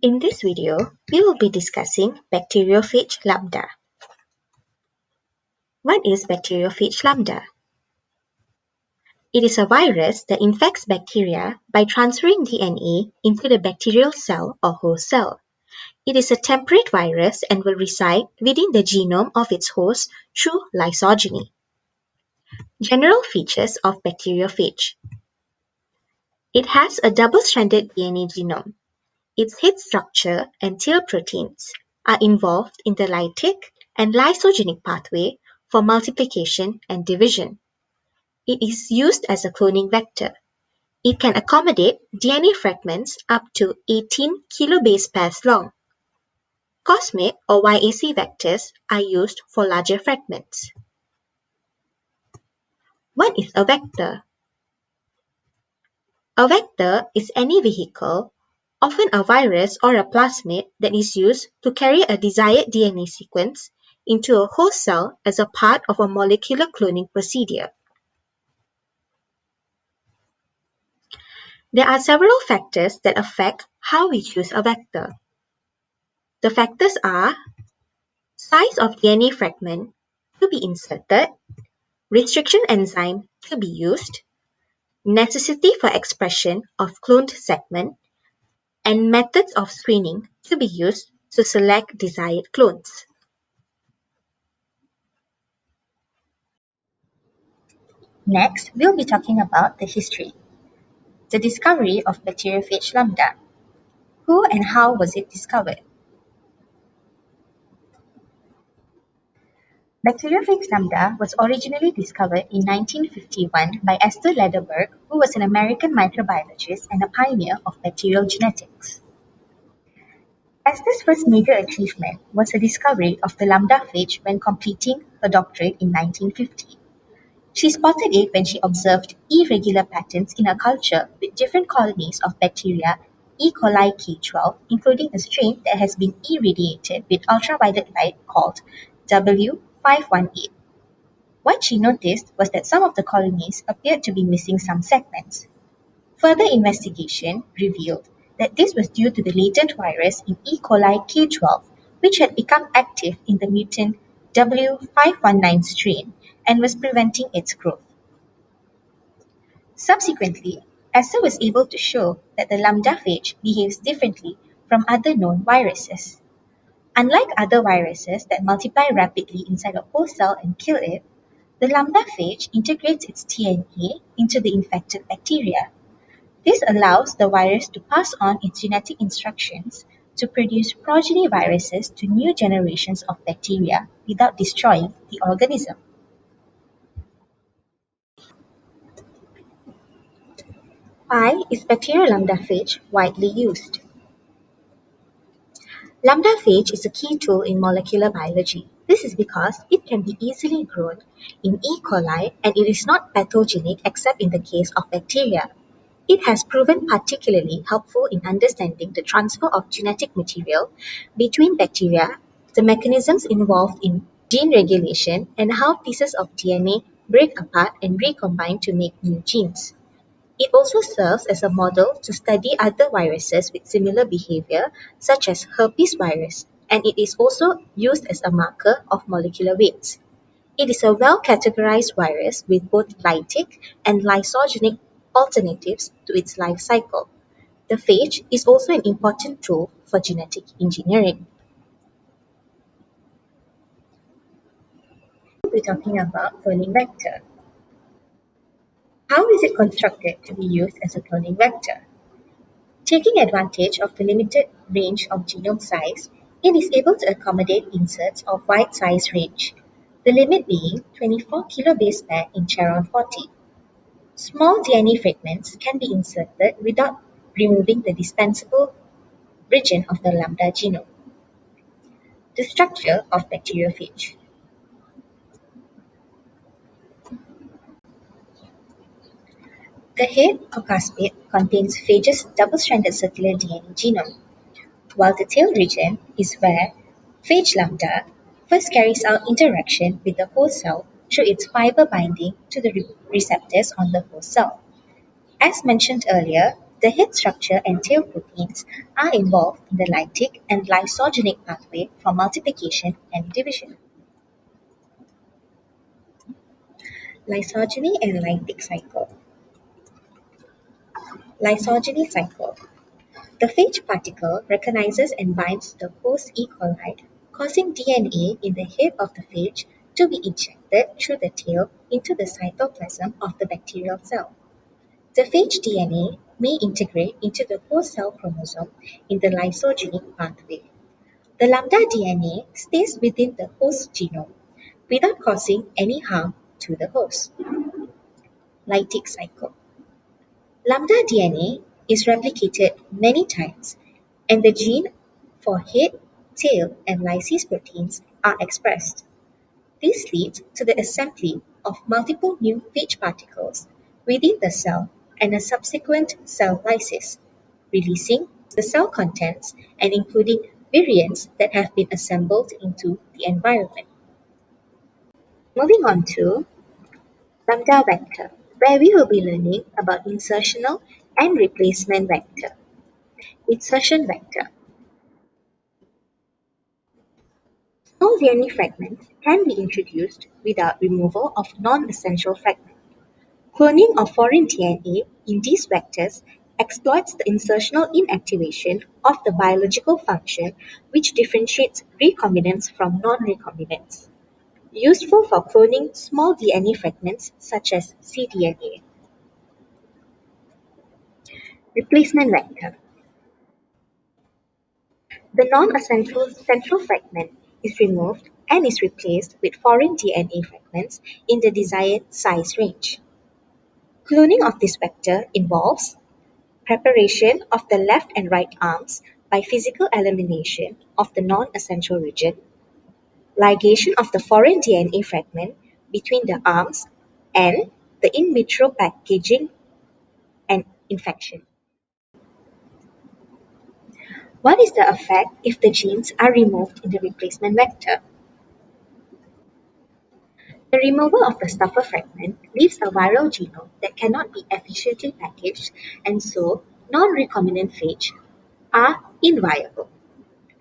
In this video, we will be discussing Bacteriophage lambda. What is Bacteriophage lambda? It is a virus that infects bacteria by transferring DNA into the bacterial cell or host cell. It is a temperate virus and will reside within the genome of its host through lysogeny. General features of bacteriophage. It has a double-stranded DNA genome. Its head structure and tail proteins are involved in the lytic and lysogenic pathway for multiplication and division. It is used as a cloning vector. It can accommodate DNA fragments up to 18 kilobase pairs long. Cosmic or YAC vectors are used for larger fragments. What is a vector? A vector is any vehicle, often a virus or a plasmid, that is used to carry a desired DNA sequence into a host cell as a part of a molecular cloning procedure. There are several factors that affect how we choose a vector. The factors are size of DNA fragment to be inserted, restriction enzyme to be used, necessity for expression of cloned segment, and methods of screening to be used to select desired clones. Next, we'll be talking about the history. The discovery of Bacteriophage lambda. Who and how was it discovered? Bacteriophage lambda was originally discovered in 1951 by Esther Lederberg, who was an American microbiologist and a pioneer of bacterial genetics. Esther's first major achievement was her discovery of the lambda phage when completing her doctorate in 1950. She spotted it when she observed irregular patterns in a culture with different colonies of bacteria E. coli K12, including a strain that has been irradiated with ultraviolet light called W518. What she noticed was that some of the colonies appeared to be missing some segments. Further investigation revealed that this was due to the latent virus in E. coli K12, which had become active in the mutant W519 strain and was preventing its growth. Subsequently, Esther was able to show that the lambda phage behaves differently from other known viruses. Unlike other viruses that multiply rapidly inside a host cell and kill it, the lambda phage integrates its DNA into the infected bacteria. This allows the virus to pass on its genetic instructions to produce progeny viruses to new generations of bacteria without destroying the organism. Why is bacterial lambda phage widely used? Lambda phage is a key tool in molecular biology. This is because it can be easily grown in E. coli and it is not pathogenic except in the case of bacteria. It has proven particularly helpful in understanding the transfer of genetic material between bacteria, the mechanisms involved in gene regulation, and how pieces of DNA break apart and recombine to make new genes. It also serves as a model to study other viruses with similar behavior, such as herpes virus, and it is also used as a marker of molecular weights. It is a well-categorized virus with both lytic and lysogenic alternatives to its life cycle. The phage is also an important tool for genetic engineering. We're talking about cloning vector. How is it constructed to be used as a cloning vector? Taking advantage of the limited range of genome size, it is able to accommodate inserts of wide size range, the limit being 24 kilobase pair in Charon 40. Small DNA fragments can be inserted without removing the dispensable region of the lambda genome. The structure of bacteriophage. The head or cuspid contains phage's double-stranded circular DNA genome, while the tail region is where phage lambda first carries out interaction with the host cell through its fiber binding to the receptors on the host cell. As mentioned earlier, The head structure and tail proteins are involved in the lytic and lysogenic pathway for multiplication and division. Lysogeny and lytic cycle. Lysogeny cycle. The phage particle recognizes and binds the host E. coli, causing DNA in the head of the phage to be ejected through the tail into the cytoplasm of the bacterial cell. The phage DNA may integrate into the host cell chromosome in the lysogenic pathway. The lambda DNA stays within the host genome without causing any harm to the host. Lytic cycle. Lambda DNA is replicated many times, and the gene for head, tail, and lysis proteins are expressed. This leads to the assembly of multiple new phage particles within the cell and a subsequent cell lysis, releasing the cell contents and including variants that have been assembled into the environment. Moving on to lambda vector, where we will be learning about insertional and replacement vector. Insertion vector. Small DNA fragments can be introduced without removal of non-essential fragments. Cloning of foreign DNA in these vectors exploits the insertional inactivation of the biological function which differentiates recombinants from non-recombinants. Useful for cloning small DNA fragments such as cDNA. Replacement vector. The non-essential central fragment is removed and is replaced with foreign DNA fragments in the desired size range. Cloning of this vector involves preparation of the left and right arms by physical elimination of the non-essential region, ligation of the foreign DNA fragment between the arms, and the in vitro packaging and infection. What is the effect if the genes are removed in the replacement vector? The removal of the stuffer fragment leaves a viral genome that cannot be efficiently packaged, and so non-recombinant phage are inviable.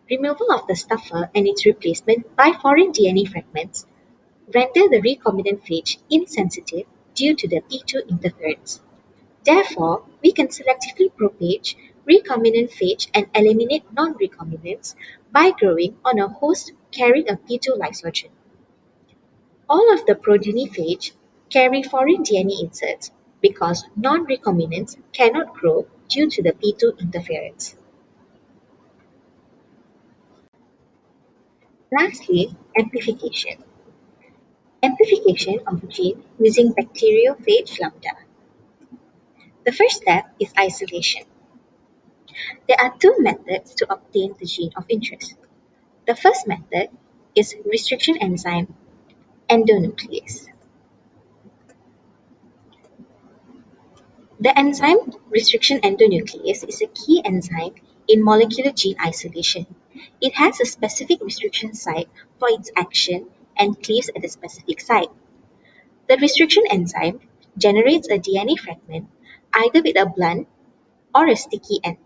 Removal of the stuffer and its replacement by foreign DNA fragments render the recombinant phage insensitive due to the P2 interference. Therefore, we can selectively propage recombinant phage and eliminate non-recombinants by growing on a host carrying a P2 lysogen. All of the progeny phage carry foreign DNA inserts because non-recombinants cannot grow due to the P2 interference. Lastly, amplification. Amplification of a gene using Bacteriophage Lambda. The first step is isolation. There are two methods to obtain the gene of interest. The first method is restriction enzyme endonuclease. The enzyme restriction endonuclease is a key enzyme in molecular gene isolation. It has a specific restriction site for its action and cleaves at a specific site. The restriction enzyme generates a DNA fragment either with a blunt or a sticky end.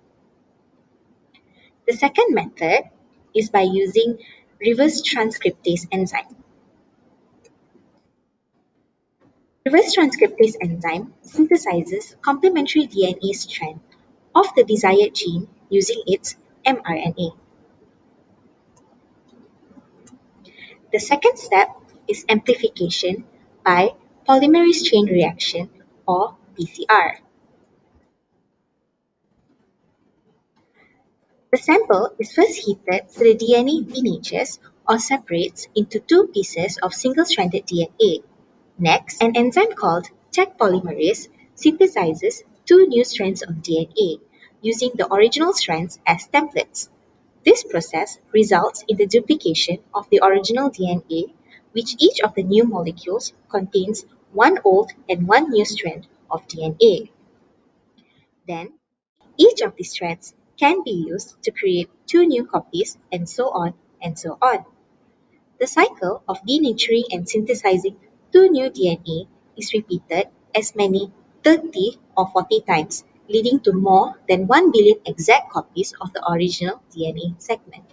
The second method is by using reverse transcriptase enzyme. Reverse transcriptase enzyme synthesizes complementary DNA strand of the desired gene using its mRNA. The second step is amplification by polymerase chain reaction or PCR. The sample is first heated so the DNA denatures or separates into two pieces of single-stranded DNA. Next, an enzyme called Taq polymerase synthesizes two new strands of DNA using the original strands as templates. This process results in the duplication of the original DNA, which each of the new molecules contains one old and one new strand of DNA. Then, each of these strands can be used to create two new copies, and so on and so on. The cycle of denaturing and synthesizing two new DNA is repeated as many 30 or 40 times leading to more than 1 billion exact copies of the original DNA segment.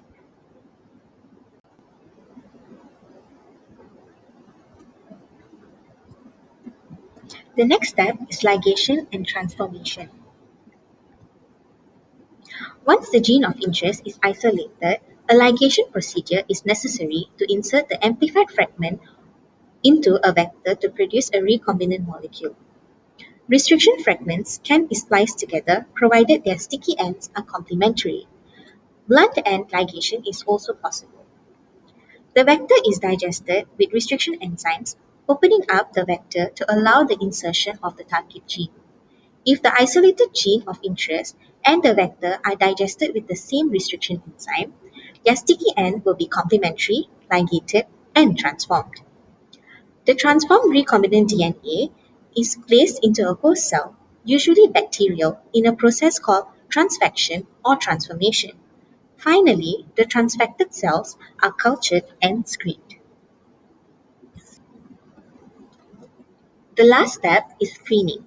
The next step is ligation and transformation. Once the gene of interest is isolated, a ligation procedure is necessary to insert the amplified fragment into a vector to produce a recombinant molecule. Restriction fragments can be spliced together provided their sticky ends are complementary. Blunt end ligation is also possible. The vector is digested with restriction enzymes, opening up the vector to allow the insertion of the target gene. If the isolated gene of interest and the vector are digested with the same restriction enzyme, their sticky end will be complementary, ligated, and transformed. The transformed recombinant DNA is placed into a host cell, usually bacterial, in a process called transfection or transformation. Finally, the transfected cells are cultured and screened. The last step is screening,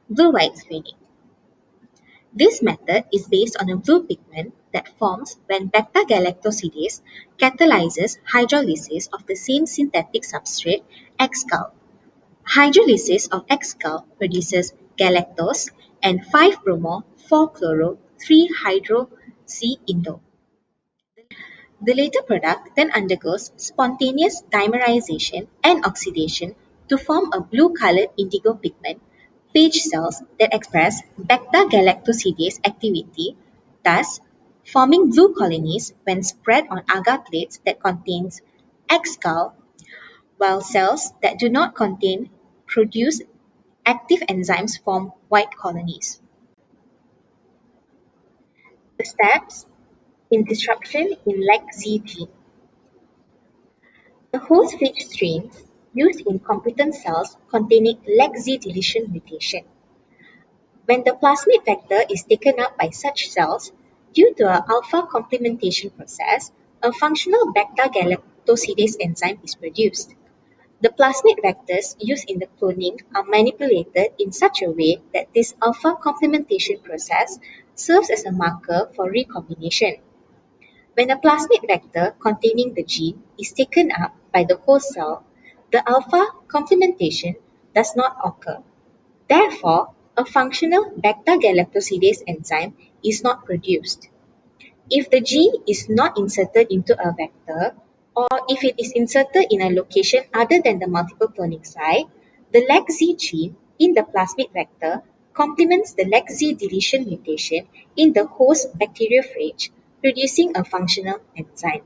blue-white screening. This method is based on a blue pigment that forms when beta-galactosidase catalyzes hydrolysis of the same synthetic substrate, X-cal. Hydrolysis of X-cal produces galactose and 5-bromo-4-chloro-3-hydroxy-indole. The later product then undergoes spontaneous dimerization and oxidation to form a blue-colored indigo pigment, phage cells that express beta-galactosidase activity, thus forming blue colonies when spread on agar plates that contains X-cal, while cells that do not contain produce active enzymes form white colonies. The steps in disruption in LEC-Z gene. The host phage strains used in competent cells containing LEC-Z deletion mutation. When the plasmid vector is taken up by such cells, due to an alpha complementation process, a functional beta-galactosidase enzyme is produced. The plasmid vectors used in the cloning are manipulated in such a way that this alpha complementation process serves as a marker for recombination. When a plasmid vector containing the gene is taken up by the host cell, the alpha complementation does not occur. Therefore, a functional beta-galactosidase enzyme is not produced. If the gene is not inserted into a vector, or if it is inserted in a location other than the multiple cloning site, the LEC-Z gene in the plasmid vector complements the LEC-Z deletion mutation in the host bacteriophage, producing a functional enzyme.